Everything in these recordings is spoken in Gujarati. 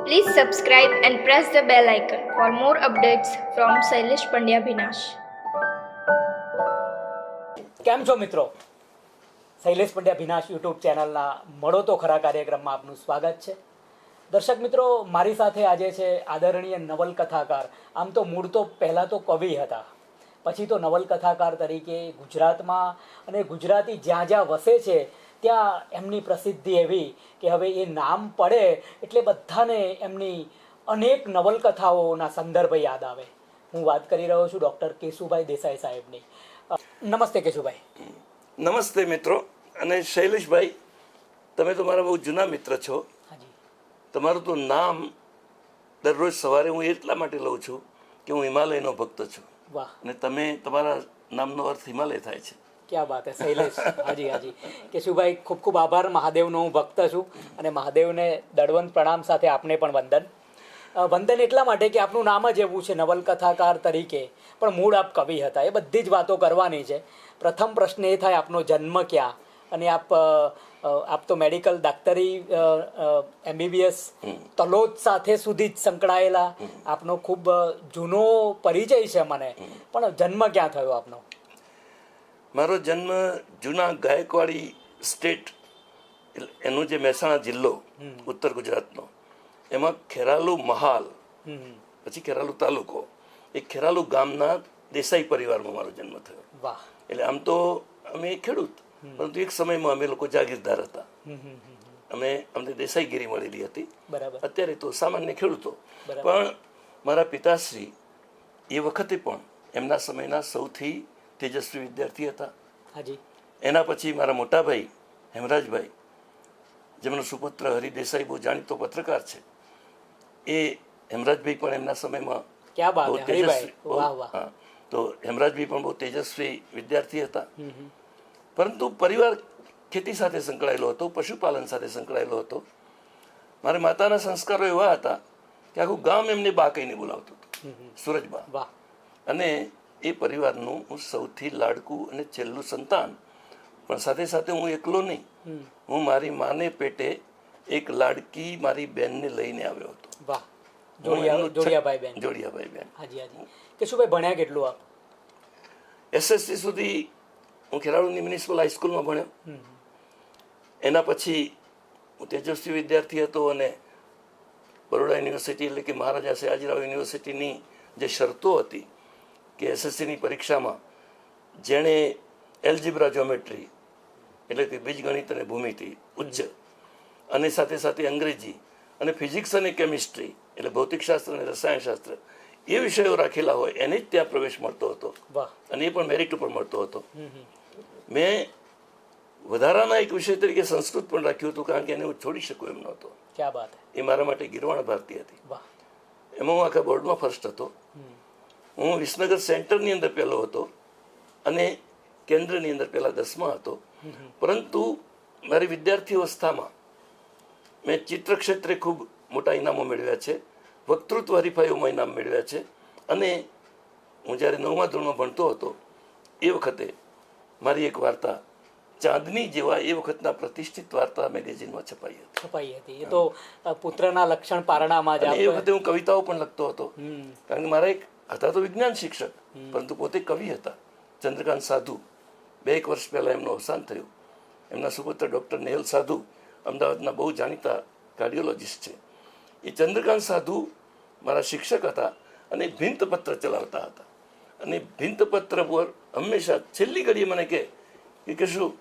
Please subscribe and press the bell icon for more updates from Sailesh Pandya Bhinash. કેમ છો મિત્રો? શૈલેષ પંડ્યા ભીનાશ યુટ્યુબ ચેનલના મળો તો ખરા કાર્યક્રમમાં આપનું સ્વાગત છે. દર્શક મિત્રો, મારી સાથે આજે છે આદરણીય નવલકથાકાર. આમ તો મૂળ તો પહેલાં તો કવિ હતા, પછી તો નવલકથાકાર તરીકે ગુજરાતમાં અને ગુજરાતી જ્યાં જ્યાં વસે છે ત્યાં એમની પ્રસિદ્ધિ એવી કે હવે એ નામ પડે એટલે બધાને એમની અનેક નવલકથાઓના સંદર્ભ યાદ આવે. હું વાત કરી રહ્યો છું ડૉક્ટર કેશુભાઈ દેસાઈ સાહેબની. નમસ્તે કેશુભાઈ. નમસ્તે મિત્રો. અને શૈલેષભાઈ, તમે તો મારા બહુ જૂના મિત્ર છો. હાજી. તમારું તો નામ દરરોજ સવારે હું એટલા માટે લઉં છું કે હું હિમાલયનો ભક્ત છું. વાહ, અને તમે તમારા નામનો અર્થ હિમાલય થાય છે. ક્યાં વાત હે શૈલેષ. હાજી હાજી કેશુભાઈ, ખૂબ ખૂબ આભાર. મહાદેવનો હું ભક્ત છું અને મહાદેવને દળવંત પ્રણામ સાથે આપને પણ વંદન. વંદન એટલા માટે કે આપનું નામ જ એવું છે નવલકથાકાર તરીકે, પણ મૂળ આપ કવિ હતા. એ બધી જ વાતો કરવાની છે. પ્રથમ પ્રશ્ન એ થાય, આપનો જન્મ ક્યાં? અને આપ તો મેડિકલ ડાક્ટરી MBBS તલોદ સાથે સુધી જ સંકળાયેલા. આપનો ખૂબ જૂનો પરિચય છે મને, પણ જન્મ ક્યાં થયો આપનો? મારો જન્મ જૂના ગાયકવાડી સ્ટેટ, એનું જે મહેસાણા જિલ્લો ઉત્તર ગુજરાતનો, એમાં ખેરાલુ મહાલ પછી ખેરાલુ તાલુકો, એ ખેરાલુ ગામના દેસાઈ પરિવારમાં મારો જન્મ થયો. વાહ. એટલે આમ તો અમે ખેડૂત, પરંતુ એક સમયમાં અમે લોકો જાગીરદાર હતા. અમને દેસાઈગીરી મળેલી હતી. બરાબર. અત્યારે તો સામાન્ય ખેડૂતો. બરાબર. પણ મારા પિતાશ્રી એ વખતે પણ એમના સમયના સૌથી તેજસ્વી વિદ્યાર્થી હતા. હાજી. એના પછી મારા મોટા ભાઈ હેમરાજભાઈ, જેમનો સુપુત્ર હરિ દેસાઈ બહુ જાણીતો પત્રકાર છે, એ હેમરાજભાઈ પણ એમના સમયમાં ક્યાં બાત બહુ હે હરિભાઈ. તેજસ્વી. વાહ વાહ. હા, તો હેમરાજભાઈ પણ બહુ તેજસ્વી વિદ્યાર્થી હતા. પરંતુ પરિવાર ખેતી સાથે સંકળાયેલો હતો, પશુપાલન સાથે સંકળાયેલો હતો. મારા માતાના સંસ્કારો એવા હતા કે આખું ગામ એમને બા કહીને બોલાવતું હતું, સુરજબા. વાહ. અને એ પરિવારનું હું સૌથી લાડકું અને છેલ્લું સંતાન. પણ સાથે સાથે હું એકલો નહીં, હું મારી માને પેટે એક લાડકી મારી બેનને લઈને આવ્યો હતો. વાહ. જોડિયાભાઈ બેન. જોડિયાભાઈ બેન. હાજી હાજી. કેશુભાઈ, ભણ્યા કેટલું આપ? SSC સુધી હું ખેરાલુની મ્યુનિસિપલ હાઈસ્કૂલમાં ભણ્યો. એના પછી હું તેજસ્વી વિદ્યાર્થી હતો અને બરોડા યુનિવર્સિટી એટલે કે મહારાજા સયાજીરાવ યુનિવર્સિટીની જે શરતો હતી કે SSCની પરીક્ષામાં જેણે એલ્જિબ્રા જ્યોમેટ્રી એટલે કે બીજગણિત અને ભૂમિતિ ઉચ્ચ, અને સાથે સાથે અંગ્રેજી અને ફિઝિક્સ અને કેમિસ્ટ્રી એટલે ભૌતિકશાસ્ત્ર અને રસાયણશાસ્ત્ર, એ વિષયો રાખેલા હોય એને જ ત્યાં પ્રવેશ મળતો હતો. વાહ. અને એ પણ મેરિટ ઉપર મળતો હતો. મેં વધારાના એક વિષય તરીકે સંસ્કૃત પણ રાખ્યું હતું, કારણ કે એને હું છોડી શકું એમ નહોતો. ક્યાં બાત હે. એ મારા માટે ગિરવાણ ભારતી હતી. વાહ. એમાં હું આખા બોર્ડમાં ફર્સ્ટ હતો. હું વિસનગર સેન્ટરની અંદર પહેલો હતો અને કેન્દ્રની અંદર પહેલા 10મા હતો. પરંતુ મારી વિદ્યાર્થી અવસ્થામાં મેં ચિત્ર ક્ષેત્રે ખૂબ મોટા ઇનામો મેળવ્યા છે, વક્તૃત્વ હરીફાઈઓમાં ઇનામ મેળવ્યા છે. અને હું જ્યારે 9મા ધોરણમાં ભણતો હતો એ વખતે મારી એક વાર્તા ચાંદની જેવા એ વખતના પ્રતિષ્ઠિત વાર્તા મેગેઝિનમાં છપાઈ હતી. એ તો પુત્રના લક્ષણ પારણામાં જ. એ વખતે હું કવિતાઓ પણ લખતો હતો, કારણ કે મારા એક હતા તો વિજ્ઞાન શિક્ષક, પરંતુ પોતે કવિ હતા, ચંદ્રકાંત સાધુ. 2 વર્ષ પહેલા એમનું અવસાન થયું. એમના સુપુત્ર ડૉક્ટર નેહલ સાધુ અમદાવાદના બહુ જાણીતા કાર્ડિયોલોજિસ્ટ છે. એ ચંદ્રકાંત સાધુ મારા શિક્ષક હતા અને ભિંતપત્ર ચલાવતા હતા. અને ભિંતપત્ર પર હંમેશા છેલ્લી ઘડીએ મને કહે કે શું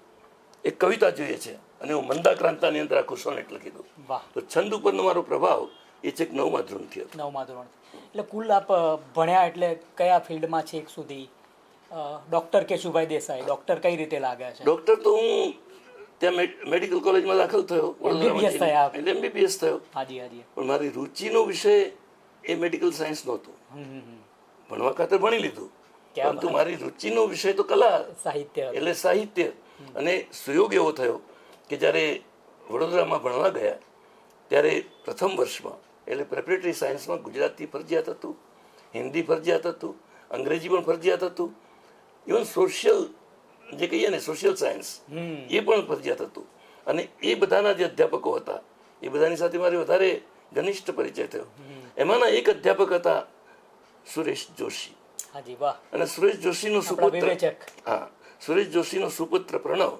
એક કવિતા જોઈએ છે, અને હું મંદાક્રાંતાની અંદર આખું સોનેટ લખી દઉં. તો છંદ ઉપરનો મારો પ્રભાવ એ છેક 9મા ધોરણથી હતો. 9મા ધોરણ. એટલે કુલ આપ ભણ્યા એટલે કયા ફિલ્ડમાં છેક સુધી? ડૉક્ટર કેશુભાઈ દેસાઈ, ડૉક્ટર કઈ રીતે લાગ્યા છે? ડૉક્ટર તો હું ત્યાં મેડિકલ કોલેજમાં દાખલ થયો, MBBS થયા. એટલે MBBS થયો. હાજી હાજી. પણ મારી રુચિનો વિષય એ મેડિકલ સાયન્સ નહોતો. ભણવા ખાતર ભણી લીધું, પરંતુ મારી રુચિનો વિષય તો કલા, સાહિત્ય, એટલે સાહિત્ય. અને સુયોગ એવો થયો કે જ્યારે વડોદરામાં ભણવા ગયા ત્યારે પ્રથમ વર્ષમાં એટલે પ્રેપરેટરી સાયન્સમાં ગુજરાતી ફરજિયાત હતું, હિન્દી ફરજિયાત હતું, અંગ્રેજી પણ ફરજિયાત હતું, ઇવન સોશિયલ જે કહીએ ને સોશિયલ સાયન્સ એ પણ ફરજિયાત હતું. અને એ બધાના જે અધ્યાપકો હતા એ બધાની સાથે મારી વધારે ઘનિષ્ઠ પરિચય થયો. એમાંના એક અધ્યાપક હતા સુરેશ જોશી. હાજી વાહ. અને સુરેશ જોશીનો સુપુત્ર, વિવેચક. હા, સુરેશ જોશીનો સુપુત્ર પ્રણવ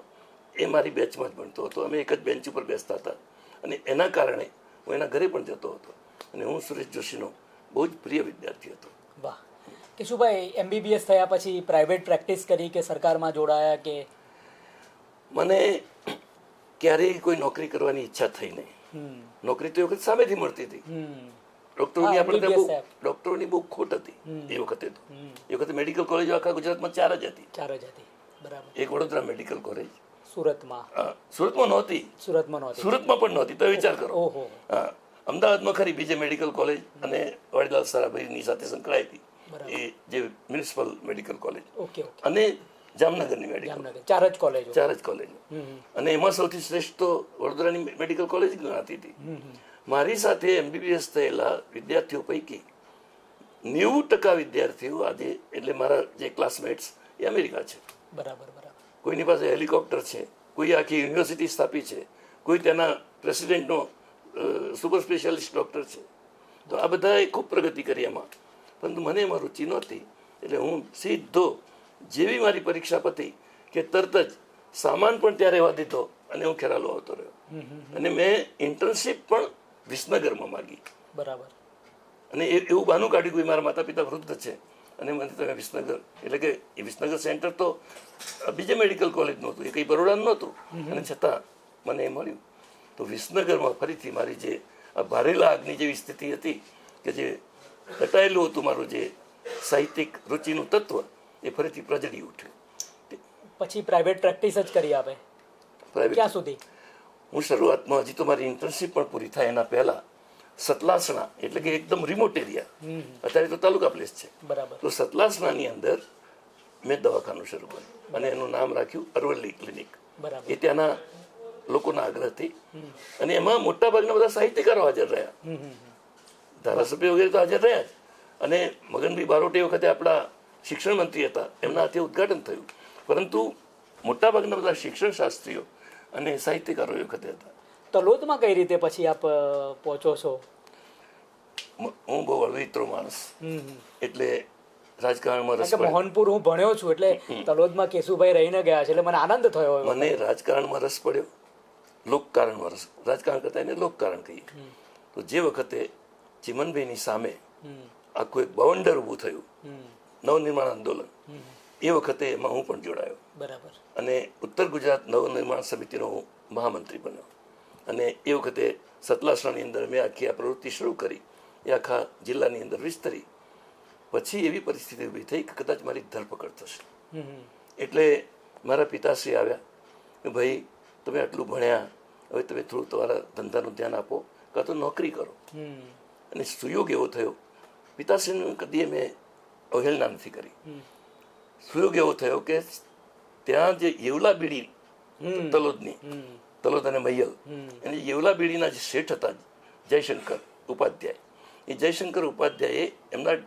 એ મારી બેચમાં જ ભણતો હતો. અમે એક જ બેન્ચ ઉપર બેસતા હતા અને એના કારણે હું એના ઘરે પણ જતો હતો અને હું સુરેશ જોશીનો બહુ જ પ્રિય વિદ્યાર્થી હતો. વાહ. કેશુભાઈ, MBBS થયા પછી પ્રાઇવેટ પ્રેક્ટિસ કરી કે સરકારમાં જોડાયા કે? મને ક્યારેય કોઈ નોકરી કરવાની ઈચ્છા થઈ નહીં. નોકરી તો એ વખત સામેથી મળતી હતી. ડોક્ટરોની આપણે ત્યાં બહુ ડોક્ટરોની બહુ ખોટ હતી એ વખતે. તો એ વખતે મેડિકલ કોલેજો આખા ગુજરાતમાં 4 જ હતી. 4 જ હતી. બરાબર. એક વડોદરા મેડિકલ કોલેજ, સુરતમાં. સુરતમાં નહોતી. સુરતમાં પણ નહોતી. તો વિચાર કરો. ઓહો. હા, અમદાવાદમાં ખરી બીજે મેડિકલ કોલેજ અને વડીલાલ સારાભાઈની સાથે સંકળાઈ હતી, એ જે મ્યુનિસિપલ મેડિકલ કોલેજ. ઓકે. અને જામનગરની મેડિકલ. જામનગર 4 જ કોલેજો. 4 જ કોલેજો. અને એમાં સૌથી શ્રેષ્ઠ તો વડોદરાની મેડિકલ કોલેજ ગણાતી હતી. મારી સાથે MBBS થયેલા વિદ્યાર્થીઓ પૈકી 90% વિદ્યાર્થીઓ આજે, એટલે મારા જે ક્લાસમેટ્સ, એ અમેરિકા છે. બરાબર. કોઈની પાસે હેલિકોપ્ટર છે, કોઈ આખી યુનિવર્સિટી સ્થાપી છે, કોઈ તેના પ્રેસિડેન્ટનો સુપર સ્પેશિયાલિસ્ટ ડૉક્ટર છે. તો આ બધાએ ખૂબ પ્રગતિ કરી એમાં, પરંતુ મને એમાં રુચિ નહોતી. એટલે હું સીધો, જેવી મારી પરીક્ષા પતી કે તરત જ સામાન પણ ત્યાં રહેવા દીધો અને હું ખેરાલુ આવતો રહ્યો. અને મેં ઇન્ટર્નશીપ પણ વિસનગરમાં માગી. બરાબર. અને એવું બહાનું કાઢ્યું કે મારા માતા પિતા વૃદ્ધ છે અને મને તમે વિસનગર, એટલે કે એ વિસનગર સેન્ટર તો બીજે મેડિકલ કોલેજ નહોતું, એ કંઈ બરોડાનું નહોતું, અને છતાં મને એ મળ્યું. તો વિસનગરમાં ફરીથી મારી જે આ ભારેલા આગની જેવી સ્થિતિ હતી, કે જે ઘટાયેલું હતું મારું જે સાહિત્યિક રુચિનું તત્વ, એ ફરીથી પ્રજડી ઉઠ્યું. પછી પ્રાઇવેટ પ્રેક્ટિસ જ કરી આપે? ક્યાં સુધી? હું શરૂઆતમાં, હજી તો મારી ઇન્ટર્નશીપ પણ પૂરી થાય એના પહેલા, સતલાસણા, એટલે કે એકદમ રિમોટ એરિયા, અત્યારે તો તાલુકા પ્લેસ છે, બરાબર, તો સતલાસણાની અંદર મેં દવાખાનું શરૂ કર્યું અને એનું નામ રાખ્યું અરવલ્લી ક્લિનિક. બરાબર. એ ત્યાંના લોકોના આગ્રહથી, અને એમાં મોટાભાગના બધા સાહિત્યકારો હાજર રહ્યા, ધારાસભ્ય વગેરે તો હાજર રહ્યા જ. અને મગનભાઈ બારોટ એ વખતે આપણા શિક્ષણ મંત્રી હતા, એમના હાથે ઉદ્ઘાટન થયું. પરંતુ મોટાભાગના બધા શિક્ષણ શાસ્ત્રીઓ અને સાહિત્યકારો એ વખતે હતા. તલોદમાં કઈ રીતે પછી આપ પહોંચો છો? હું બહુ અળવિત્રો માણસ, એટલે રાજકારણમાં રસ પડ્યો. મોહનપુર હું ભણ્યો છું, એટલે તલોદમાં કેશુભાઈ રહીને ગયા છે, એટલે મને આનંદ થયો. મને રાજકારણમાં રસ પડ્યો, લોકકારણમાં રસ. રાજકારણ કરતા એને લોકકારણ કહીએ. તો જે વખતે ચિમનભાઈની સામે આખું એક બવંડર ઊભું થયું, નવનિર્માણ આંદોલન, એ વખતે એમાં હું પણ જોડાયો. બરાબર. અને ઉત્તર ગુજરાત નવનિર્માણ સમિતિનો હું મહામંત્રી બન્યો. અને એ વખતે સતલાસણાની અંદર મેં આખી આ પ્રવૃત્તિ શરૂ કરી, એ આખા જિલ્લાની અંદર વિસ્તરી. પછી એવી પરિસ્થિતિ ઊભી થઈ કે કદાચ મારી ધરપકડ થશે. એટલે મારા પિતાશ્રી આવ્યા કે ભાઈ, તમે આટલું ભણ્યા, હવે તમે થોડું તમારા ધંધાનું ધ્યાન આપો, કાં તો નોકરી કરો. અને સુયોગ એવો થયો, પિતાશ્રીનું કદી મેં અવહેલના નથી કરી. સુયોગ એવો થયો કે ત્યાં જે યેવલા બીડી તલોદની, તલોદ અને મૈયલ, અને યેવલા બીડીના જે શેઠ હતા જયશંકર ઉપાધ્યાય, એ જયશંકર ઉપાધ્યાયે એમના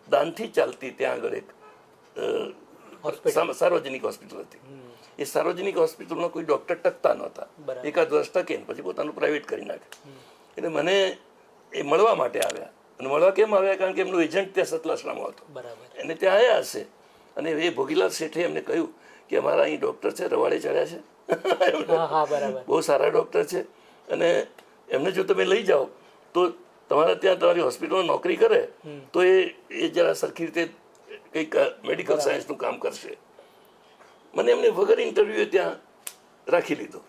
દાનથી ચાલતી ત્યાં આગળ એક સાર્વજનિક હોસ્પિટલ હતી. એ સાર્વજનિક હોસ્પિટલમાં કોઈ ડૉક્ટર ટકતા નહોતા, એકાદ વર્ષ ટકે પછી પોતાનું પ્રાઇવેટ કરી નાખે. એટલે મને એ મળવા માટે આવ્યા. અને મળવા કેમ આવ્યા? કારણ કે એમનું એજન્ટ ત્યાં સતલાસણામાં હતો, એને ત્યાં આવ્યા હશે. અને એ ભોગીલાલ શેઠે એમને કહ્યું કે અમારા અહીં ડૉક્ટર છે, રવાડે ચડ્યા છે, બહુ સારા ડૉક્ટર છે, અને એમને જો તમે લઈ જાઓ તો તમારા ત્યાં તમારી હોસ્પિટલમાં નોકરી કરે તો એ જરા સરખી રીતે કંઈક મેડિકલ સાયન્સનું કામ કરશે. મને એમને વગર ઇન્ટરવ્યુએ ત્યાં રાખી લીધો.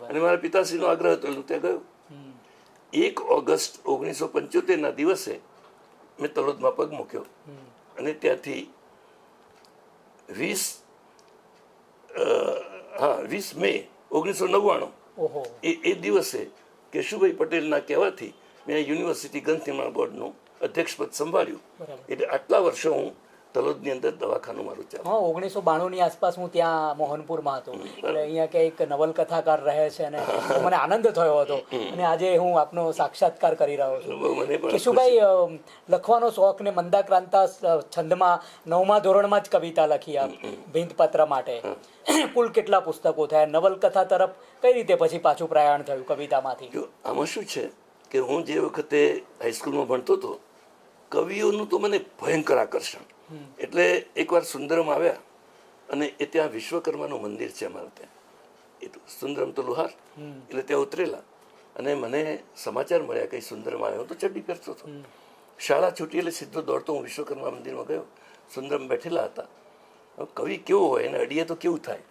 અને મારા પિતાશ્રીનો આગ્રહ હતો એટલે ત્યાં ગયો. 1 ઓગસ્ટ 1975 દિવસે મેં તલોદમાં પગ મૂક્યો, અને ત્યાંથી 20 મે 1999 એ દિવસે કેશુભાઈ પટેલના કહેવાથી મેં યુનિવર્સિટી ગ્રંથ નિર્માણ બોર્ડનું અધ્યક્ષપદ સંભાળ્યું. એટલે આટલા વર્ષો હું તલોદની અંદર દવાખાનું મારું ચાલુ. 1992 આસપાસ હું ત્યાં મોહનપુરમાં હતો, એટલે અહીંયા કંઈક નવલકથાકાર રહે છે, અને મને આનંદ થયો હતો. અને આજે હું આપનો સાક્ષાત્કાર કરી રહ્યો છું. કેશુભાઈ, લખવાનો શોખ ને મંદાક્રાંતા છંદમાં 9મા ધોરણમાં જ કવિતા લખી આપ ભીંતપત્ર માટે. કુલ કેટલા પુસ્તકો થયા? નવલકથા તરફ કઈ રીતે પછી પાછું પ્રયાણ થયું કવિતામાંથી? આમાં શું છે કે હું જે વખતે હાઈસ્કૂલમાં ભણતો હતો કવિઓનું તો મને ભયંકર આકર્ષણ. એટલે એકવાર સુંદરમ આવ્યા અને એ ત્યાં વિશ્વકર્માનું મંદિર છે અમારે ત્યાં, એ તો સુંદરમ તો લુહાર, એટલે ત્યાં ઉતરેલા અને મને સમાચાર મળ્યા કે સુંદરમ આવ્યો. તો ચડ્ડી પહેરતો હતો. શાળા છૂટી એટલે સીધો દોડતો હું વિશ્વકર્મા મંદિરમાં ગયો. સુંદરમ બેઠેલા હતા. કવિ કેવો હોય એને અડીએ તો કેવું થાય,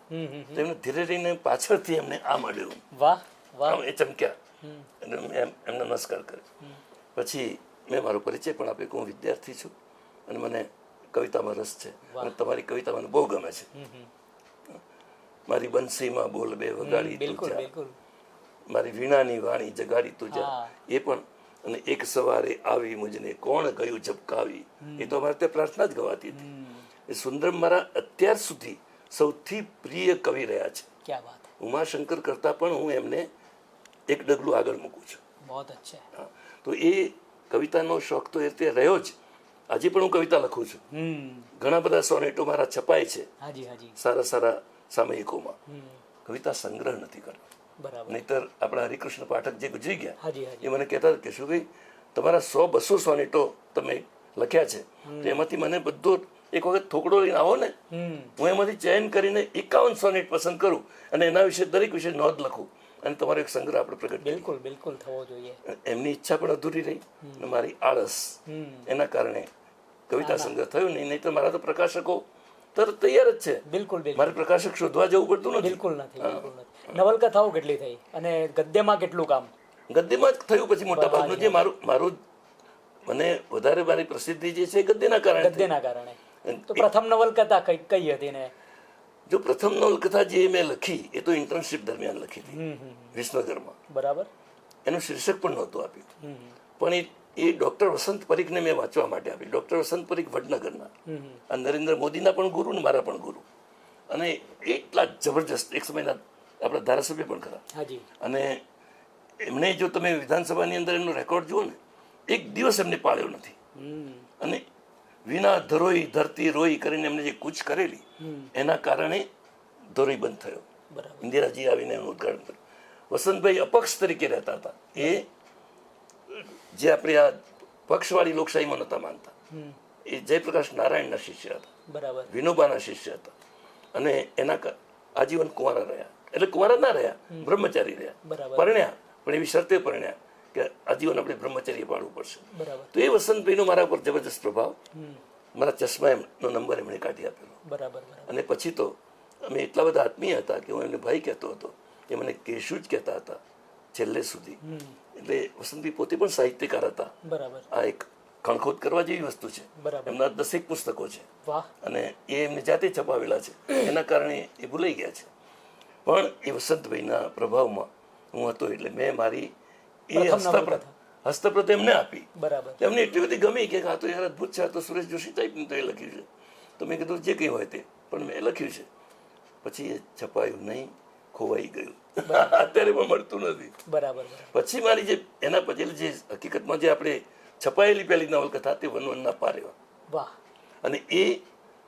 તો એમને ધીરે રહીને પાછળથી એમને આ મળ્યું. વાહ વાહ. એ ચમક્યા અને એમને નમસ્કાર કર્યો. પછી મેં મારો પરિચય પણ આપ્યો કે હું વિદ્યાર્થી છું અને મને કવિતામાં રસ છે અને તમારી કવિતા મને બહુ ગમે છે. મારી બંસીમાં બોલ બે વગાડી તું જા, મારી વીણાની વાણી જગાડી તું જા, એ પણ. અને એક સવારે આવી મુજને કોણ ગયું ઝબકાવી, એ તો અમારે ત્યાં પ્રાર્થના જ ગવાતી હતી. એ સુંદરમ મારા અત્યાર સુધી સૌથી પ્રિય કવિ રહ્યા છે. ક્યા વાત. ઉમાશંકર કરતા પણ હું એમને એક ડગલું આગળ મૂકું છું. બહુત અચ્છા. તો એ કવિતાનો શોખ તો એ રીતે રહ્યો જ. આજે પણ હું કવિતા લખું છું. ઘણા બધા સોનેટો મારા છપાય છે સારા સારા સામયિકોમાં. કવિતા સંગ્રહ નથી કરતો. નહીતર આપણા હરિકૃષ્ણ પાઠક જે ગુજરી ગયા એ મને કહેતા કે શું ભાઈ તમારા 100-200 સોનેટો તમે લખ્યા છે, તો એમાંથી મને બધો એક વખત થોકડો લઈને આવો ને, હું એમાંથી ચયન કરીને 51 સોનેટ પસંદ કરું અને એના વિશે દરેક વિશે નોંધ લખું અને તમારો એક સંગ્રહ આપણે પ્રગટ. બિલકુલ બિલકુલ થવો જોઈએ. એમની ઈચ્છા પણ અધૂરી રહી અને મારી આળસ એના કારણે કવિતા સંગ્રહ થયો નહીં. નહીં તો મારા તો પ્રકાશકો તરત તૈયાર જ છે. બિલકુલ મારે પ્રકાશક શોધવા જવું પડતું નથી. બિલકુલ નથી. નવલકથાઓ કેટલી થઈ અને ગદ્યમાં કેટલું કામ? ગદ્યમાં જ થયું પછી મોટા ભાગનું. જે મારું મને વધારે મારી પ્રસિદ્ધિ જે છે ગદ્યના કારણે. તો પ્રથમ નવલકથા કઈ હતી ને? જો પ્રથમ નવલકથા જે મેં લખી એ તો ઇન્ટર્નશીપ દરમિયાન લખી હતી વિસનગરમાં. બરાબર. એનું શીર્ષક પણ નહોતું આપ્યું, પણ એ ડોક્ટર વસંત પરીખને મેં વાંચવા માટે આપી. ડોક્ટર વસંત પરીખ વડનગરના, આ નરેન્દ્ર મોદીના પણ ગુરુ ને મારા પણ ગુરુ. અને એટલા જબરજસ્ત એક સમયના આપણા ધારાસભ્ય પણ ખરા. અને એમણે જો તમે વિધાનસભાની અંદર એમનો રેકોર્ડ જુઓ ને, એક દિવસ એમને પાળ્યો નથી. અને વિના ધરોઈ ધરતી રોઈ કરીને એમને જે કૂચ કરેલી એના કારણે ધરોઈ બંધ થયો. ઇન્દિરાજી આવીને એનું ઉદ્ઘાટન કર્યું. વસંતભાઈ અપક્ષ તરીકે રહેતા હતા. એ જે આપણે આ પક્ષવાળી લોકશાહીમાં નહોતા માનતા. એ જયપ્રકાશ નારાયણના શિષ્ય હતા, વિનોબાના શિષ્ય હતા. અને એના આજીવન કુંવારા રહ્યા. એટલે કુંવારા ના રહ્યા, બ્રહ્મચારી રહ્યા. પરણ્યા પણ એવી શરતે પરણ્યા કે આજીવન આપણે બ્રહ્મચર્ય પાડવું પડશે. તો એ વસંતભાઈનો મારા પર જબરજસ્ત પ્રભાવ. મારા ચશ્મા નો નંબર એમણે કાઢી આપેલો. અને પછી તો અમે એટલા બધા આત્મીય હતા કે હું એમને ભાઈ કહેતો હતો, એ મને કેશુ જ કહેતા હતા છેલ્લે સુધી. એટલે વસંતભાઈ પોતે પણ સાહિત્યકાર હતા. આ એક ખણખોદ કરવા જેવી વસ્તુ છે. એમના 10 પુસ્તકો છે અને એ એમને જાતે છપાવેલા છે. એના કારણે એ ભૂલાઈ ગયા છે. પણ એ વસંતભાઈના પ્રભાવમાં હું હતો. એટલે મેં મારી એ હસ્તપ્રત એમને આપી. એમને એટલી બધી ગમી કે આ તો યાર અદભુત છે, આ તો સુરેશ જોશી ટાઈપનું તો એ લખ્યું છે. તો મેં કીધું જે કંઈ હોય તે, પણ મેં લખ્યું છે. પછી એ છપાયું નહીં, ખોવાઈ ગયું. અત્યારે પણ મળતું નથી. પછી મારી જે એના પછી જે હકીકતમાં જે આપણે છપાયેલી પહેલી નવલકથા તે વનવનના પારેવા. અને એ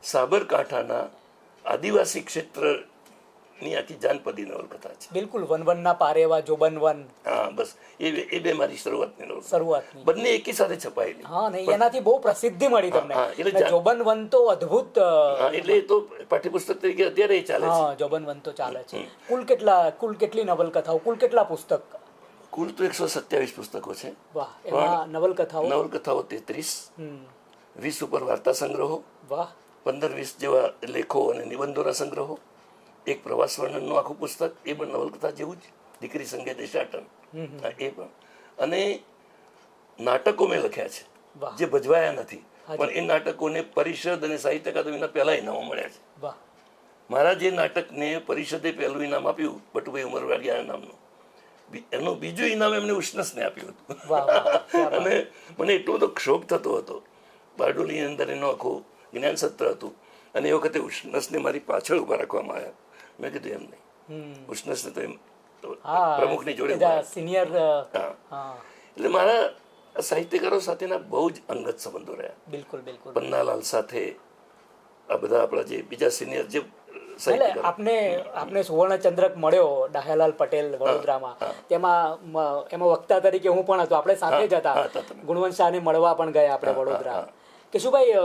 સાબરકાંઠાના આદિવાસી ક્ષેત્રની આખી જાનપદી નવલકથા છે. બિલકુલ. વનવનના પારેવા, જોબનવન. હા, બસ એ બે મારી શરૂઆતની બંને એકી સાથે છપાયેલી. હા, નહીં એનાથી બહુ પ્રસિદ્ધિ મળી તમને. એટલે જોબનવન તો અદ્ભુત. એટલે એ તો પાઠ્યપુસ્તક તરીકે અત્યારે ચાલે છે. હા, જોબનવન તો ચાલે છે. કુલ કેટલી નવલકથાઓ, કુલ કેટલા પુસ્તક? કુલ તો 127 પુસ્તકો છે. વાહ. એમાં નવલકથાઓ 33, 20 ઉપર વાર્તા સંગ્રહો, 15-20 જેવા લેખો અને નિબંધોના સંગ્રહો, એક પ્રવાસ વર્ણનનું આખું પુસ્તક, એ પણ નવલકથા જેવું જ, દીકરી સંગે દેશાટન, એ પણ. અને નાટકો મેં લખ્યા છે જે ભજવાયા નથી, પણ એ નાટકોને પરિષદ અને સાહિત્ય અકાદમીના પહેલા ઇનામો મળ્યા છે. મારા જે નાટકને પરિષદે પહેલું ઇનામ આપ્યું બટુભાઈ ઉમરવાડિયા નામનું, એનું બીજું ઇનામ એમને ઉષ્ણસને આપ્યું હતું. અને મને એટલો બધો ક્ષોભ થતો હતો. બારડોલીની અંદર એનું આખું જ્ઞાન સત્ર હતું અને એ વખતે ઉષ્ણસને મારી પાછળ ઉભા રાખવામાં આવ્યા. મેં કીધું એમ નહીં, ઉષ્ણસને તો એમ પ્રમુખની જોડે સિનિયર. એટલે મારા સાહિત્યકારો સાથેના બહુ જ અંગત સંબંધો રહ્યા. બિલકુલ બિલકુલ. પન્નાલાલ સાથે, આ બધા આપણા જે બીજા સિનિયર જે એટલે આપને સુવર્ણચંદ્રક મળ્યો ડાહ્યાલાલ પટેલ વડોદરામાં, એમાં વક્તા તરીકે હું પણ હતો, આપણે સાથે જ હતા. ગુણવંત શાહને મળવા પણ ગયા આપણે વડોદરા. કે શું ભાઈ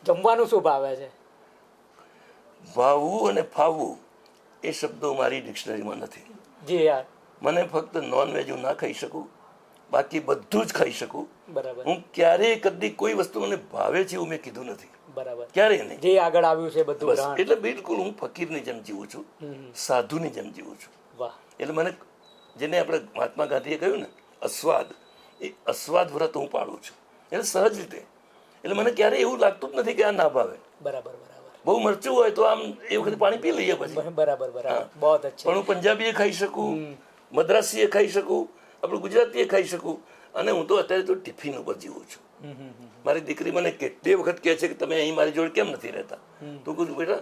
જમવાનું શું ભાવે છે? ભાવવું અને ફાવવું એ શબ્દો મારી ડિક્શનરીમાં નથી. જી યાર. મને ફક્ત નોનવેજ હું ના ખાઈ શકું, બાકી બધું જ ખાઈ શકું. બરાબર. હું ક્યારેય કદી કોઈ વસ્તુ મને ભાવે છે એવું મેં કીધું નથી. બરાબર. ક્યારેય નહીં. જે આગળ આવ્યું છે બધું. બસ એટલે બિલકુલ હું ફકીરની જેમ જીવું છું, સાધુની જેમ જીવું છું. વાહ. એટલે મને જેને આપણે મહાત્મા ગાંધીએ કહ્યું ને અસ્વાદ, એ અસ્વાદ વ્રત હું પાળું છું. એટલે સહજ રીતે. એટલે મને ક્યારેય એવું લાગતું જ નથી કે આ ના ભાવે. બરાબર બરાબર. બહુ મરચું હોય તો આમ એ વખતે પાણી પી લઈએ પછી. બરાબર બરાબર. બહુ અચ્છા. પણ હું પંજાબીએ ખાઈ શકું, મદ્રાસીએ ખાઈ શકું, આપણું ગુજરાતીએ ખાઈ શકું. અને હું તો અત્યારે તો ટિફિન ઉપર જીવું છું. મારી દીકરી મને કેટલી વખત કહે છે કે તમે અહીં મારી જોડે કેમ નથી રહેતા? તો કહું છું બેટા,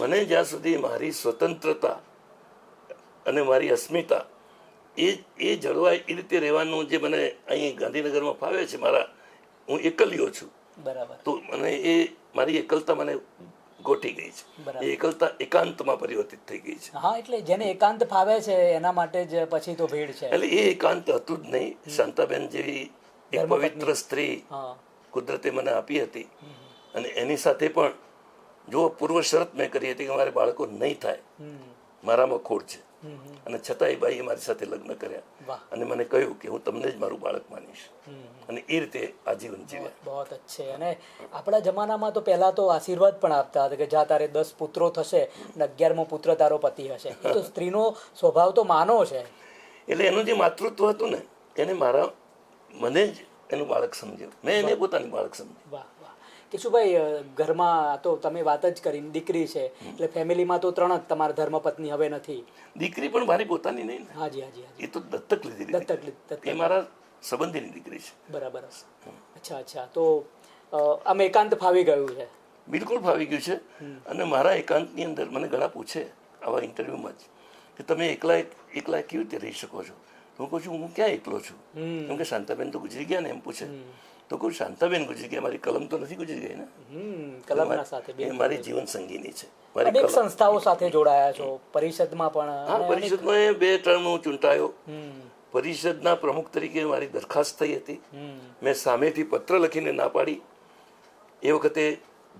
મને જ્યાં સુધી મારી સ્વતંત્રતા અને મારી અસ્મિતા એ જળવાય એ રીતે રહેવાનું જે મને અહીં ગાંધીનગરમાં ફાવે છે, હું એકલ્યો છું. બરાબર. તો મને એ મારી એકલતા મને ગોઠી ગઈ છે. એ એકલતા એકાંતમાં પરિવર્તિત થઈ ગઈ છે. હા, એટલે જેને એકાંત ફાવે છે એના માટે જ પછી તો ભીડ છે. એટલે એ એકાંત હતું જ નહીં. શાંતાબેન જેવી એક પવિત્ર સ્ત્રી કુદરતે મને આપી હતી, અને એની સાથે પણ જો પૂર્વ શરત મેં કરી હતી કે મારે બાળકો નહીં થાય, મારામાં ખોટ છે, અને છતાં એ બાઈએ મારી સાથે લગ્ન કર્યા અને મને કહ્યું કે હું તમને જ મારું બાળક માનીશ, અને એ રીતે આજીવન જીવ્યા. બહુ અચ્છે. અને આપણા જમાનામાં તો પહેલા તો આશીર્વાદ પણ આપતા હતા કે જા તારે 10 પુત્રો થશે અને 11મો પુત્ર તારો પતિ હશે. એ તો સ્ત્રીનો સ્વભાવ તો માનો છે. એટલે એનું જે માતૃત્વ હતું ને, એને મને જ એનું બાળક સમજ્યું, મેં એને પોતાની બાળક સમજ્યું. વાહ વાહ. કેશુભાઈ, ઘરમાં તો તમે વાત જ કરી, દીકરી છે એટલે ફેમિલીમાં તો 3 જ, તમારા ધર્મપત્ની હવે નથી. દીકરી પણ મારી પોતાની નહીં ને. હાજી હાજી હાજી. એ તો દત્તક લીધી. દત્તક. એ મારા સંબંધીની દીકરી છે. બરાબર. અચ્છા અચ્છા. તો આમ એકાંત ફાવી ગયું છે? બિલકુલ ફાવી ગયું છે. અને મારા એકાંતની અંદર મને ઘણા પૂછે આવા ઇન્ટરવ્યુમાં જ કે તમે એકલા કેવી રીતે રહી શકો છો? હું કહું છું હું ક્યાં એકલો છું, કેમ કે શાંતાબેન તો ગુજરી ગયા ને, એમ પૂછે. તો કહું શાંતાબેન ગુજરી ગયા, મારી કલમ તો નથી ગુજરી ગઈ ને. કલમના સાથે મારી જીવન સંગીની છે. અનેક સંસ્થાઓ સાથે જોડાયા છો, પરિષદમાં પણ. હા, પરિષદમાં 2 ટર્મ હું ચૂંટાયો. પરિષદના પ્રમુખ તરીકે મારી દરખાસ્ત થઈ હતી. મેં સામેથી પત્ર લખીને ના પાડી. એ વખતે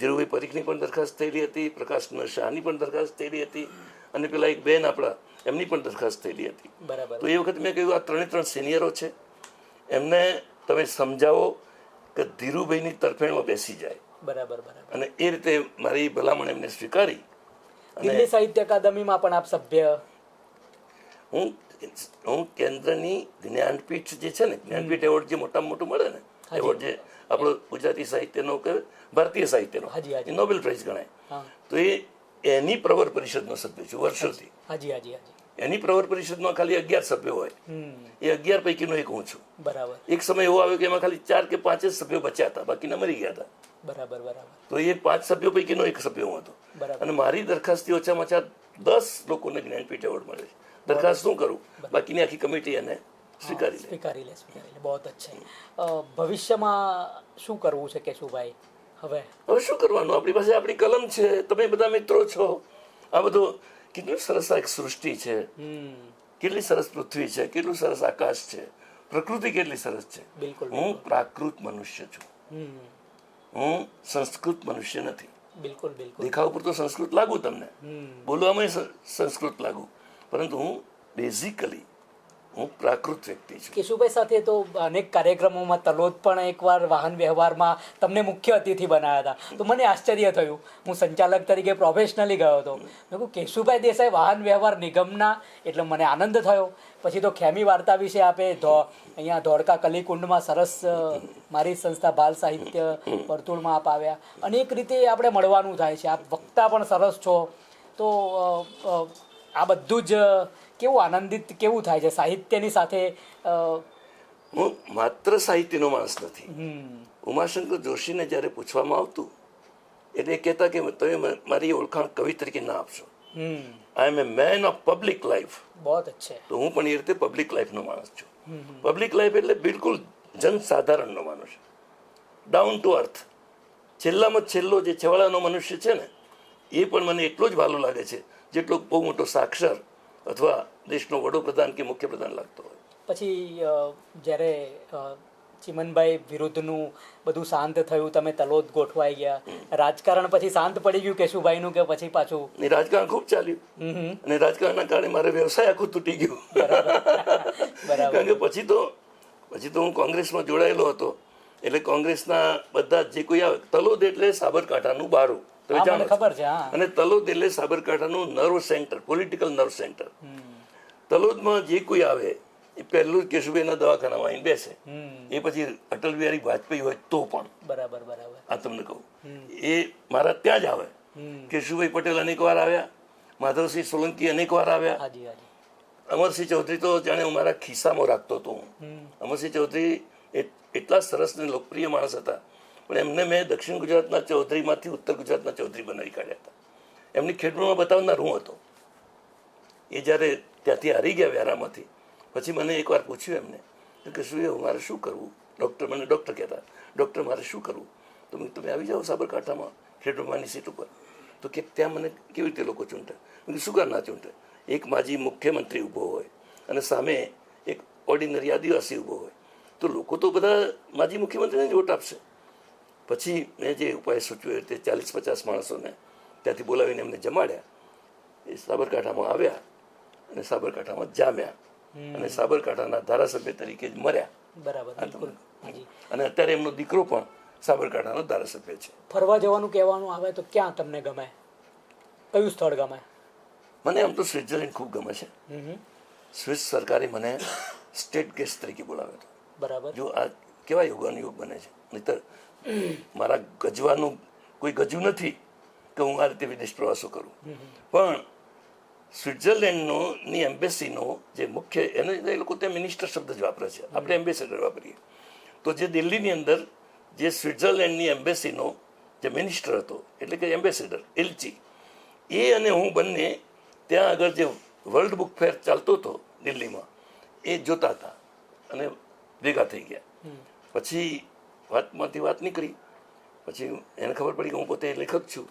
ધીરુભાઈ પરીખની પણ દરખાસ્ત થયેલી હતી, પ્રકાશ શાહની પણ દરખાસ્ત થયેલી હતી, અને પેલા એક બેન આપણા એમની પણ દરખાસ્ત થયેલી હતી. બરાબર. તો એ વખતે મેં કહ્યું આ 3 સિનિયરો છે, એમને તમે સમજાવો કે ધીરુભાઈની તરફેણમાં બેસી જાય. બરાબર બરાબર. અને એ રીતે મારી ભલામણ એમને સ્વીકારી. દિલ્હી સાહિત્ય અકાદમીમાં પણ આપ સભ્ય. હું કેન્દ્રની જ્ઞાનપીઠ જે છે ને, જ્ઞાનપીઠ એવોર્ડ જે મોટામાં મોટું મળે ને, એવોર્ડ જે આપણો ગુજરાતી સાહિત્યનો કે ભારતીય સાહિત્યનો નોબેલ પ્રાઇઝ ગણાય, તો એની પ્રવર પરિષદનો સભ્ય છું વર્ષોથી. હાજી હાજી હાજી. એની પ્રવર પરિષદમાં ખાલી 11 સભ્યો હોય, એ 11 પૈકીનો એક હું છું. બરાબર. એક સમય એવો આવ્યો કે એમાં ખાલી 4 કે 5 જ સભ્યો બચ્યા હતા, બાકીના મરી ગયા હતા. બરાબર બરાબર. તો એ 5 સભ્યો પૈકીનો એક સભ્ય હું હતો. અને મારી દરખાસ્તથી ઓછામાં ઓછા 10 લોકોને જ્ઞાનપીઠ એવોર્ડ મળે છે. દરખાસ્ત શું કરું, બાકીની આખી કમિટી એને સ્વીકારી લે. બહુ અચ્છા. ભવિષ્યમાં શું કરવું છે કેશુભાઈ? હવે શું કરવાનું? આપણી પાસે આપણી કલમ છે, તમે બધા મિત્રો છો. આ બધું કેટલું સરસ એક સૃષ્ટિ છે, કેટલી સરસ પૃથ્વી છે, કેટલું સરસ આકાશ છે, પ્રકૃતિ કેટલી સરસ છે. બિલકુલ. હું પ્રાકૃત મનુષ્ય છું, હું સંસ્કૃત મનુષ્ય નથી. બિલકુલ બિલકુલ. દેખાવ પર તો સંસ્કૃત લાગુ, તમને બોલવામાં સંસ્કૃત લાગુ, પરંતુ હું બેઝિકલી હું પ્રાકૃત વ્યક્તિ છું. કેશુભાઈ સાથે તો અનેક કાર્યક્રમોમાં તલોદ પણ એકવાર વાહન વ્યવહારમાં તમને મુખ્ય અતિથિ બનાવ્યા હતા. તો મને આશ્ચર્ય થયું, હું સંચાલક તરીકે પ્રોફેશનલી ગયો હતો. મેં કહ્યું કેશુભાઈ દેસાઈ વાહન વ્યવહાર નિગમના, એટલે મને આનંદ થયો. પછી તો ખેમી વાર્તા વિશે આપે અહીંયા ધોળકા કલીકુંડમાં સરસ મારી સંસ્થા બાલ સાહિત્ય વર્તુળમાં આપ આવ્યા. અનેક રીતે આપણે મળવાનું થાય છે. આપ વક્તા પણ સરસ છો. તો આ બધું જ કેવું આનંદિત કેવું થાય છે સાહિત્યની સાથે? હું માત્ર સાહિત્યનો માણસ નથી. ઉમાશંકર જોશીને જ્યારે પૂછવામાં આવતું એટલે એ કહેતા કે તમે મારી ઓળખાણ કવિ તરીકે ના આપશો. આઈ એમ એ મેન ઓફ પબ્લિક લાઈફ. બહુ અચ્છા. તો હું પણ એ રીતે પબ્લિક લાઈફનો માણસ છું. પબ્લિક લાઈફ એટલે બિલકુલ જનસાધારણનો માણસ, ડાઉન ટુ અર્થ. છેલ્લામાં છેલ્લો જે છેવાડાનો મનુષ્ય છે ને, એ પણ મને એટલો જ વાલો લાગે છે જેટલો બહુ મોટો સાક્ષર અથવા દેશનો વડોપ્રધાન કે મુખ્યપ્રધાન લાગતો હોય. પછી જ્યારે ચિમનભાઈ વિરુદ્ધનું બધું શાંત થયું, તમે તલોદ ગોઠવાઈ ગયા, રાજકારણ પછી શાંત પડી ગયું કેશુભાઈનું કે પછી પાછું? એ રાજકારણ ખૂબ ચાલ્યું અને રાજકારણના કારણે મારે વ્યવસાય આખું તૂટી ગયું. કારણ કે પછી તો હું કોંગ્રેસમાં જોડાયેલો હતો, એટલે કોંગ્રેસના બધા જે કોઈ આવે, તલોદ એટલે સાબરકાંઠાનું બારું, તમે જાણો ખબર છે. અને તલોદ એટલે સાબરકાંઠાનું nerve centre, political nerve centre. તલોદમાં જે કોઈ આવે એ પહેલું જ કેશુભાઈના દવાખાનામાં આવીને બેસે. એ પછી અટલ બિહારી વાજપેયી હોય તો પણ બરાબર આ તમને કહું, એ મારા ત્યાં જ આવે. કેશુભાઈ પટેલ અનેક વાર આવ્યા, માધવસિંહ સોલંકી અનેક વાર આવ્યા, અમરસિંહ ચૌધરી તો જાણે હું મારા ખિસ્સામાં રાખતો હતો. અમરસિંહ ચૌધરી એટલા સરસ ને લોકપ્રિય માણસ હતા, પણ એમને મેં દક્ષિણ ગુજરાતના ચૌધરીમાંથી ઉત્તર ગુજરાતના ચૌધરી બનાવી કાઢ્યા હતા. એમની ખેડૂતમાં બતાવનાર હું હતો. એ જ્યારે ત્યાંથી હારી ગયા વ્યારામાંથી, પછી મને એકવાર પૂછ્યું એમને કે શું મારે શું કરવું? મને ડૉક્ટર કહેતા, ડૉક્ટર મારે શું કરવું? તો તમે આવી જાઓ સાબરકાંઠામાં ખેડૂતમાંની સીટ ઉપર. તો કે ત્યાં મને કેવી રીતે લોકો ચૂંટે? શું કર ના ચૂંટે? એક માજી મુખ્યમંત્રી ઊભો હોય અને સામે એક ઓર્ડિનરી આદિવાસી ઊભો હોય, તો લોકો તો બધા માજી મુખ્યમંત્રીને જ વોટ આપશે. પછી મેં જે ઉપાય સૂચવ્યો તે 40-50 માણસોને ત્યાંથી બોલાવીને એમને જમાડ્યા. એ સાબરકાંઠામાં આવ્યા અને સાબરકાંઠામાં જામ્યા અને સાબરકાંઠાના ધારાસભ્ય તરીકે જ મર્યા. બરાબર. અને અત્યારે એમનો દીકરો પણ સાબરકાંઠાનો ધારાસભ્ય છે. ફરવા જવાનું કહેવાનું આવે તો ક્યાં તમને ગમે? કયું સ્થળ ગમે? મને આમ તો સ્વિટ્ઝરલેન્ડ ખૂબ ગમે છે. સ્વિસ સરકારે મને સ્ટેટ ગેસ્ટ તરીકે બોલાવ્યો હતો. બરાબર. જો આ કેવા યોગાનુયોગ બને છે. નહીતર મારા ગજવાનું કોઈ ગજવું નથી કે હું આ રીતે વિદેશ પ્રવાસો કરું, પણ સ્વિટ્ઝરલેન્ડની એમ્બેસીનો જે મુખ્ય એ લોકો ત્યાં મિનિસ્ટર શબ્દ જ વાપરે છે, આપણે એમ્બેસેડર વાપરીએ. તો જે દિલ્હીની અંદર જે સ્વિટ્ઝરલેન્ડની એમ્બેસીનો જે મિનિસ્ટર હતો, એટલે કે એમ્બેસેડર, એલચી, એ અને હું બંને ત્યાં આગળ જે વર્લ્ડ બુક ફેર ચાલતો હતો દિલ્હીમાં, એ જોતા હતા અને ભેગા થઈ ગયા. પછી વાતમાંથી વાત નીકળી, પછી એને ખબર પડી કે હું પોતે લેખક છું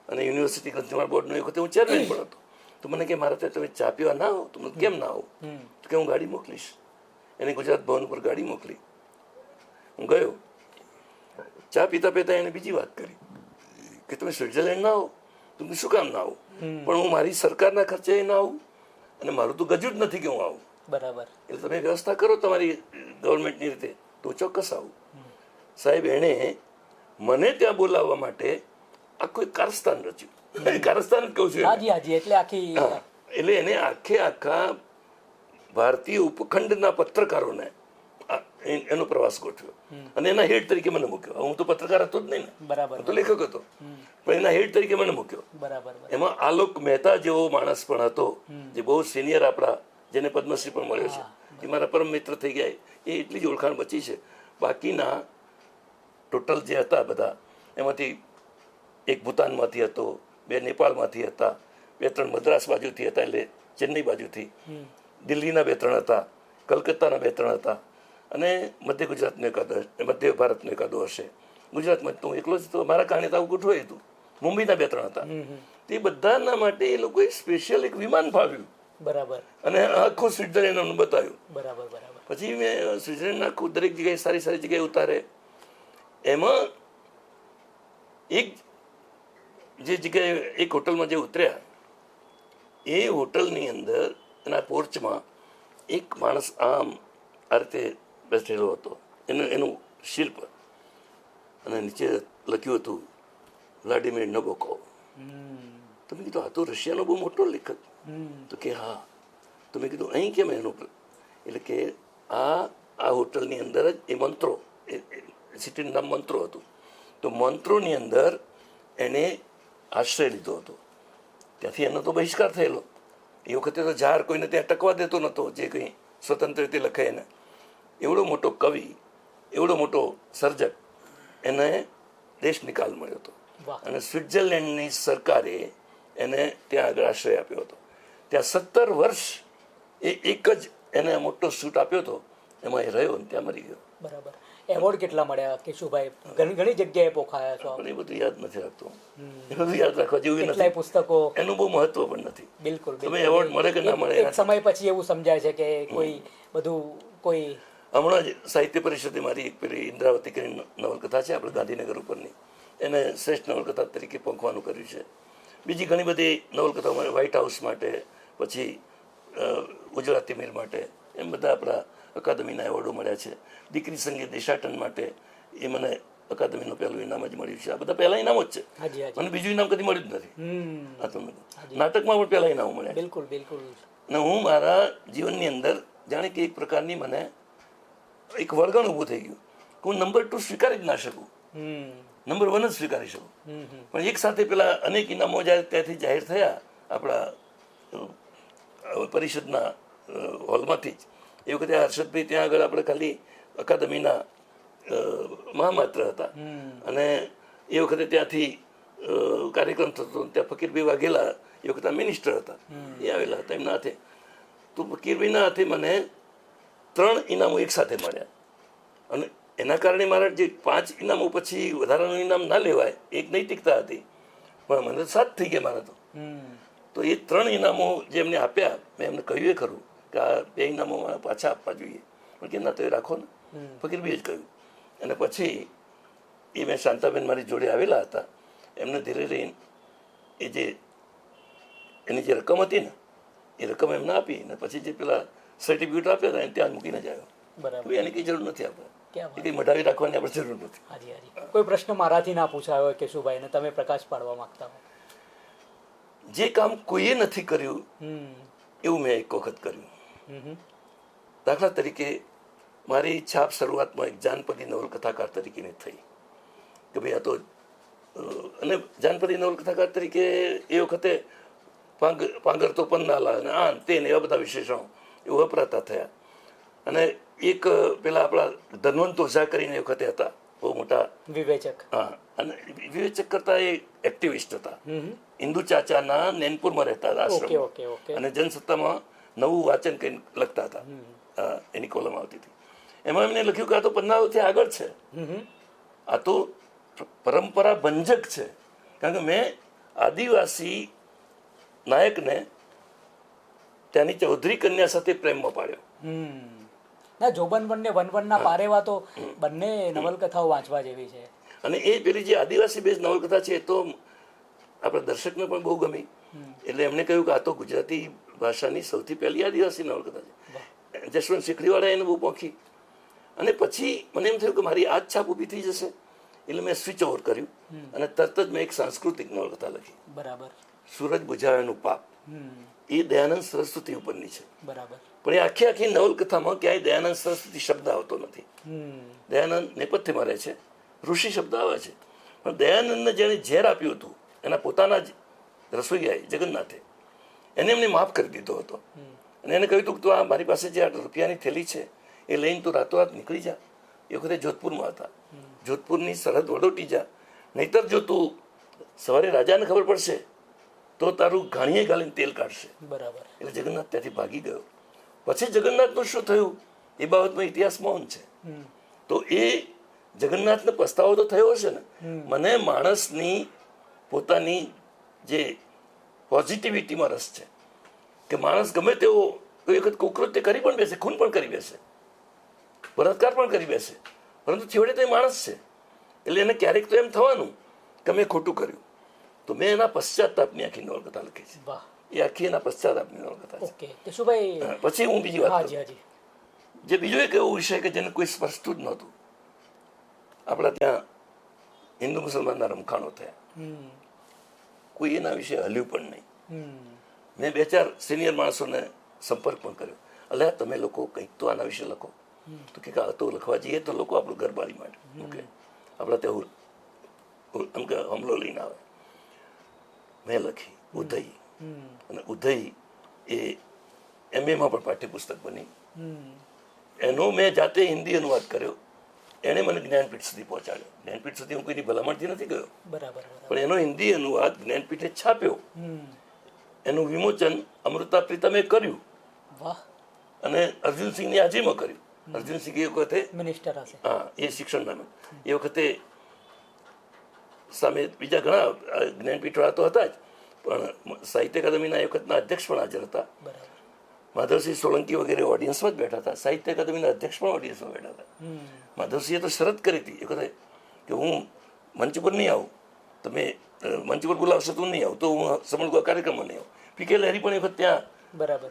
અને યુનિવર્સિટી ગ્રંથમાળા બોર્ડનો એક વખતે હું ચેરમેન પણ હતો. તો મને કે મારા ત્યાં તમે ચા પીવા ના આવો? તો મને કેમ ના આવો? તો કે હું ગાડી મોકલીશ. એને ગુજરાત ભવન ઉપર ગાડી મોકલી. હું ગયો, ચા પીતા પીતા એને બીજી વાત કરી કે તમે સ્વિટ્ઝરલેન્ડ ના આવો? તમે શું કામ ના આવો? પણ હું મારી સરકારના ખર્ચે ના આવું અને મારું તો ગજુ જ નથી કે હું આવું. બરાબર. એટલે તમે વ્યવસ્થા કરો તમારી ગવર્મેન્ટની રીતે તો ચોક્કસ આવું. સાહેબ, એણે મને ત્યાં બોલાવવા માટે આખું એક કારસ્તાન રચ્યું. કારસ્તાન જ કહું છું. એટલે એને આખા ભારતીય ઉપખંડના પત્રકારોને એનો પ્રવાસ ગોઠવ્યો અને એના હેડ તરીકે મને મૂક્યો. હું તો પત્રકાર હતો જ નહીં ને, હું તો લેખક હતો, પણ એના હેડ તરીકે મને મૂક્યો. એમાં આલોક મહેતા જેવો માણસ પણ હતો, જે બહુ સિનિયર આપણા, જેને પદ્મશ્રી પણ મળ્યો છે. એ મારા પરમ મિત્ર થઈ ગયા. એ એટલી જ ઓળખાણ બચી છે. બાકીના ટોટલ જે હતા બધા, એમાંથી એક ભૂતાનમાંથી હતો, 2 નેપાળમાંથી હતા, 2-3 મદ્રાસ બાજુથી હતા, એટલે ચેન્નઈ બાજુથી, દિલ્હીના 2-3 હતા, કલકત્તાના 2-3 હતા અને મધ્ય ગુજરાતનો એકાદો, મધ્ય ભારતનો એકાદો હશે. ગુજરાતમાં તો હું એકલો જ તો, મારા કારણે તો આવું ગોઠવાયું હતું. મુંબઈના 2-3 હતા. તે બધાના માટે એ લોકોએ સ્પેશિયલ એક વિમાન ફાવ્યું. બરાબર. અને આખું સ્વિટ્ઝરલેન્ડ અમને બતાવ્યું. બરાબર. પછી મેં સ્વિટ્ઝરલેન્ડના આખું દરેક જગ્યાએ સારી જગ્યાએ ઉતારે. એમાં એક જે જગ્યાએ એક હોટલમાં જે ઉતર્યા, એ હોટલની અંદર એના પોર્ચમાં એક માણસ આમ આ રીતે બેઠેલો હતો. એનું શિલ્પ, અને નીચે લખ્યું હતું વ્લાડિમીર નબોકોવ. તો મેં કીધું આ તો રશિયાનો બહુ મોટો લેખક. તો કે હા. તો મેં કીધું અહીં કેમ એનું? એટલે કે આ હોટલની અંદર જ એ મંત્રો, સિટીનું નામ મંત્રો હતું, તો મંત્રોની અંદર એને આશ્રય લીધો હતો. ત્યાંથી એનો તો બહિષ્કાર થયેલો. એ વખતે તો જાહેર કોઈને ત્યાં ટકવા દેતો નહોતો, જે કંઈ સ્વતંત્ર રીતે લખે એને. એવડો મોટો કવિ, એવડો મોટો સર્જક, એને દેશ નિકાલ મળ્યો હતો. અને સ્વિટ્ઝરલેન્ડની સરકારે એને ત્યાં આગળ આશ્રય આપ્યો હતો. ત્યાં 17 વર્ષ એ એક જ એને મોટો સૂટ આપ્યો હતો, એમાં એ રહ્યો ને ત્યાં મરી ગયો. બરાબર. એવોર્ડ કેટલા મળ્યા કેશુભાઈ? ઘણી ઘણી જગ્યાએ પોખાયા છો. પણ એ બધું યાદ નથી રાખતો. એ બધું યાદ રાખવા જેવું કેટલાય નથી. પુસ્તકો. એનું બહુ મહત્વ પણ નથી. બિલકુલ. તમે એવોર્ડ મળે કે ના મળે, એક સમય પછી એવું સમજાય છે કે કોઈ બધું કોઈ. હમણાં જ સાહિત્ય પરિષદે મારી એક પેલી ઇન્દ્રાવતી કરીને નવલકથા છે આપણે ગાંધીનગર ઉપરની, એને શ્રેષ્ઠ નવલકથા તરીકે પંખવાનું કર્યું છે. બીજી ઘણી બધી નવલકથાઓ મને વ્હાઇટ હાઉસ માટે, પછી ગુજરાતી મીર માટે, એમ બધા આપણા અકાદમીના એવોર્ડો મળ્યા છે. દીકરી સંગીત દેશાટન માટે એ મને અકાદમીનું પહેલું ઇનામ જ મળ્યું છે. આ બધા પહેલા ઇનામો જ છે. મને બીજું ઇનામ કદી મળ્યું જ નથી. નાટકમાં પણ પહેલા ઇનામો મળ્યા. બિલકુલ બિલકુલ. અને હું મારા જીવનની અંદર જાણે કે એક પ્રકારની મને એક વળગણ ઊભું થઈ ગયું કે હું નંબર 2 સ્વીકારી જ ના શકું, નંબર 1 જ સ્વીકારી શકું. પણ એક સાથે પેલા અનેક ઇનામો જ્યારે ત્યાંથી જાહેર થયા આપણા પરિષદના હોલમાંથી જ, એ વખતે હર્ષદભાઈ ત્યાં આગળ આપણે ખાલી અકાદમીના મહામાત્ર હતા, અને એ વખતે ત્યાંથી કાર્યક્રમ થતો. ત્યાં ફકીરભાઈ વાઘેલા એ વખતે મિનિસ્ટર હતા, એ આવેલા હતા એમના હાથે. તો ફકીરભાઈના હાથે મને 3 ઇનામો એક સાથે મળ્યા. અને એના કારણે મારા જે 5 ઇનામો પછી વધારાનું ઇનામ ના લેવાય એક નૈતિકતા હતી, પણ મને 7 થઈ ગયા મારા તો એ 3 ઇનામો જે એમને આપ્યા, મેં એમને કહ્યું એ ખરું કે આ 2 ઇનામો મારે પાછા આપવા જોઈએ, પણ કે ના તો એ રાખો ને, ફકીરભાઈએ જ કહ્યું. અને પછી એ મેં શાંતાબેન મારી જોડે આવેલા હતા, એમને ધીરે રહીને એ જે એની જે રકમ હતી ને એ રકમ એમને આપી, ને પછી જે પેલા સર્ટિફિકેટ આપ્યા હતા એને ત્યાં મૂકીને જ આવ્યો. બરાબર. એની કંઈ જરૂર નથી આપણે, એ કંઈ મઢાવી રાખવાની આપણે જરૂર નથી. હાજી હાજી. કોઈ પ્રશ્ન મારાથી ના પૂછાયો હોય કેશુભાઈ ને તમે પ્રકાશ પાડવા માંગતા હો? જે કામ કોઈએ નથી કર્યું એવું મેં એક વખત કર્યું. દાખલા તરીકે મારી છાપ શરૂઆતમાં એક જાનપદી નવલકથાકાર તરીકેની થઈ કે ભાઈ આ તો, અને જાનપદી નવલકથાકાર તરીકે એ વખતે પાંગર તો પન્નાલા અને આ તે ને એવા બધા વિશેષણો એવું વપરાતા થયા. અને એક પેલા આપણા ધનવંત ઓઝા કરીને એ વખતે હતા, બહુ મોટા વિવેચક. હા, અને વિવેચક કરતા એ એક્ટિવિસ્ટ હતા. હિન્દુ ચાચાના નૈનપુરમાં રહેતા હતા આશ્રમ, અને જનસત્તામાં નવું વાંચન કંઈ લખતા હતા, એની કોલમ આવતી હતી. એમાં એમને લખ્યું કે આ તો પન્નાલાથી આગળ છે, આ તો પરંપરા ભંજક છે. કારણ કે મેં આદિવાસી નાયકને ત્યાંની ચૌધરી કન્યા સાથે પ્રેમમાં પાડ્યો. ના, જોબન ને વનવનના પારેવા તો બંને નવલકથાઓ વાંચવા જેવી છે. અને એ પેલી જે આદિવાસી બેઝ નવલકથા છે એ તો આપણા દર્શકને પણ બહુ ગમી. એટલે એમને કહ્યું કે આ તો ગુજરાતી ભાષાની સૌથી પહેલી આદિવાસી નવલકથા છે. જશવંત શીખડીવાળા એને બહુ પોખી. અને પછી મને એમ થયું કે મારી આ જ છાપ ઊભી થઈ જશે, એટલે મેં સ્વિચ ઓવર કર્યું અને તરત જ મેં એક સાંસ્કૃતિક નવલકથા લખી. બરાબર. સૂરજ બુઝાવેનું પાપ. એ દયાનંદ સરસ્વતી ઉપરની છે. બરાબર. પણ એ આખી નવલકથામાં ક્યાંય દયાનંદ સરસ્વતી શબ્દ આવતો નથી. દયાનંદ નેપથ્યમાં રહે છે, ઋષિ શબ્દ આવે છે, પણ દયાનંદને જેણે ઝેર આપ્યું હતું એના પોતાના જ રસોઈયાએ જગન્નાથે એને એમને માફ કરી દીધો હતો. અને એને કહ્યું હતું કે તું આ મારી પાસે જે રૂપિયાની થેલી છે એ લઈને તું રાતોરાત નીકળી જા. એ વખતે જોધપુરમાં હતા, જોધપુરની સરહદ વડોટી જા, નહીતર જો તું સવારે રાજાને ખબર પડશે તો તારું ઘાણીએ ગાલીને તેલ કાઢશે. બરાબર. એટલે જગન્નાથ ત્યાંથી ભાગી ગયો. પછી જગન્નાથનું શું થયું એ બાબતમાં ઇતિહાસ મૌન છે. તો એ જગન્નાથને પસ્તાવો તો થયો હશે ને. મને માણસની પોતાની જે પોઝિટિવિટીમાં રસ છે કે માણસ ગમે તેવો કોઈ વખત કુકૃત્ય કરી પણ બેસે, ખૂન પણ કરી બેસે, બળાત્કાર પણ કરી બેસે, પરંતુ છેવટે તો એ માણસ છે. એટલે એને ક્યારેક તો એમ થવાનું કે મેં ખોટું કર્યું. તો મેં એના પશ્ચાતાપની આખી નવલકથા લખી છે. એ આખી એના પશ્ચાતાપની નવલકથા છે. પછી હું બીજી વાત કરું. જે બીજો એક એવો વિષય કે જેને કોઈ સ્પર્શતું જ નહોતું, આપણા ત્યાં હિન્દુ મુસલમાનના રમખાણો થયા, કોઈ એના વિશે હલ્યું પણ નહીં. મેં 2-4 સિનિયર માણસોને સંપર્ક પણ કર્યો, એટલે તમે લોકો કંઈક તો આના વિશે લખો. તો કે આ તો લખવા જઈએ તો લોકો આપણું ઘર બારી માટે ઓકે આપણા ત્યાં એમ કે હમલો લઈને આવે. મેં લખી ઉદય, અને ઉદય એ MA માં પણ પાઠ્યપુસ્તક બની. એનો મેં જાતે હિન્દી અનુવાદ કર્યો, એણે મને જ્ઞાનપીઠ સુધી પહોંચાડ્યો. જ્ઞાનપીઠ સુધી હું કોઈની ભલામણથી નથી ગયો, પણ એનો હિન્દી અનુવાદ જ્ઞાનપીઠે છાપ્યો. એનું વિમોચન અમૃતા પ્રીતમે કર્યું અને અર્જુનસિંહની હાજરીમાં કર્યું. અર્જુનસિંહ એ વખતે મિનિસ્ટર હશે. હા એ શિક્ષણના એ વખતે સામે બીજા ઘણા જ્ઞાનપીઠો તો હતા જ, પણ સાહિત્ય અકાદમીના એ વખતના અધ્યક્ષ પણ હાજર હતા. બરાબર. માધવસિંહ સોલંકી વગેરે ઓડિયન્સમાં જ બેઠા હતા. સાહિત્ય અકાદમીના અધ્યક્ષ પણ ઓડિયન્સમાં બેઠા હતા. માધવસિંહે તો શરત કરી હતી એ વખતે કે હું મંચ પર નહીં આવું, તમે મંચ પર બોલાવશો તો નહીં આવું, તો હું સમૂહ કાર્યક્રમમાં નહીં આવું. પીકે લહેરી પણ એ વખત ત્યાં બરાબર.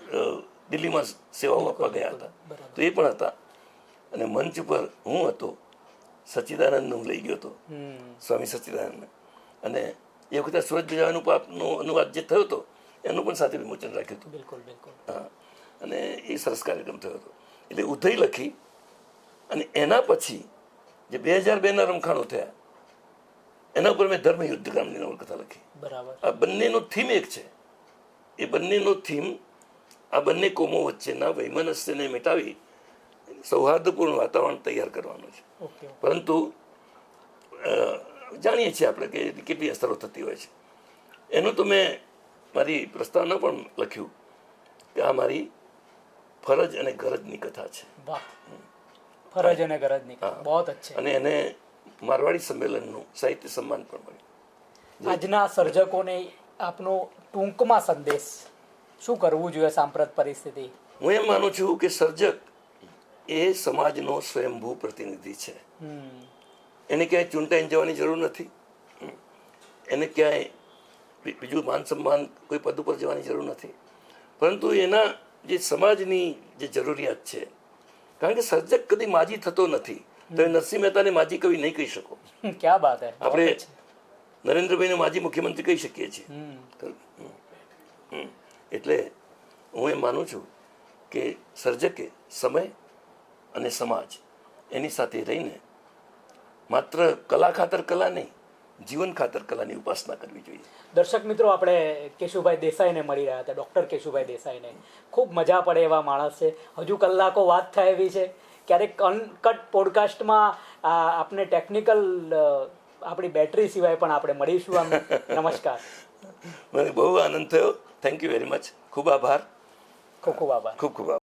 દિલ્હીમાં સેવાઓ આપવા ગયા હતા, તો એ પણ હતા. અને મંચ પર હું હતો, સચ્ચિદાનંદ હું લઈ ગયો હતો, સ્વામી સચ્ચિદાનંદ. અને એ વખતે સુરજ બિજાવાનું પાપનો અનુવાદ જે થયો હતો એનું પણ સાથે વિમોચન રાખ્યું હતું. બિલકુલ બિલકુલ. હા, અને એ સરસ કાર્યક્રમ થયો હતો. એટલે ઉધઈ લખી, અને એના પછી જે 2002ના રમખાણો થયા એના ઉપર મેં ધર્મ યુદ્ધગ્રામની નવલકથા લખી. બરાબર. આ બંનેનો થીમ એક છે. એ બંનેનો થીમ આ બંને કોમો વચ્ચેના વૈમનસ્યને મિટાવી સૌહાર્દપૂર્ણ વાતાવરણ તૈયાર કરવાનું છે. ઓકે. પરંતુ જાણીએ છીએ આપણે કે કેટલી અસરો થતી હોય છે. એનું તો મેં મારી પ્રસ્તાવના પણ લખ્યું કે આ મારી ફરજ અને ગરજની કથા છે. વાહ. ફરજ અને ગરજની કથા. બહુ અચ્છે. અને એને મારવાડી સંમેલનનું સાહિત્ય સન્માન પણ મળ્યું. આજના સર્જકોને આપનો ટૂંકમાં સંદેશ શું કરવું જોઈએ સાંપ્રત પરિસ્થિતિ? હું એમ માનું છું કે સર્જક એ સમાજનો સ્વયંભૂ પ્રતિનિધિ છે. એને ક્યાંય ચૂંટાઈને જવાની જરૂર નથી. એને ક્યાંય બીજું માન સન્માન કોઈ પદ ઉપર જવાની જરૂર નથી. પરંતુ એના જે સમાજની જે જરૂરિયાત છે, કારણ કે સર્જક કદી માજી થતો નથી. તમે નરસિંહ મહેતાને માજી કવિ નહીં કહી શકો. ક્યાં વાત હે. આપણે નરેન્દ્રભાઈને માજી મુખ્યમંત્રી કહી શકીએ છીએ. એટલે હું એમ માનું છું કે સર્જકે સમય અને સમાજ એની સાથે રહીને માત્ર કલા ખાતર કલા નહીં, જીવન ખાતર કલાની ઉપાસના કરવી જોઈએ. દર્શક મિત્રો, આપણે કેશુભાઈ દેસાઈને મળી રહ્યા હતા, ડૉક્ટર કેશુભાઈ દેસાઈને. ખૂબ મજા પડે એવા માણસ છે. હજુ કલાકો વાત થાય એવી છે. ક્યારેક અનકટ પોડકાસ્ટમાં આપણે ટેકનિકલ આપણી બેટરી સિવાય પણ આપણે મળીશું. આમ નમસ્કાર. મને બહુ આનંદ થયો. Thank you very much. ખૂબ આભાર. ખૂબ ખૂબ આભાર. ખૂબ ખૂબ આભાર.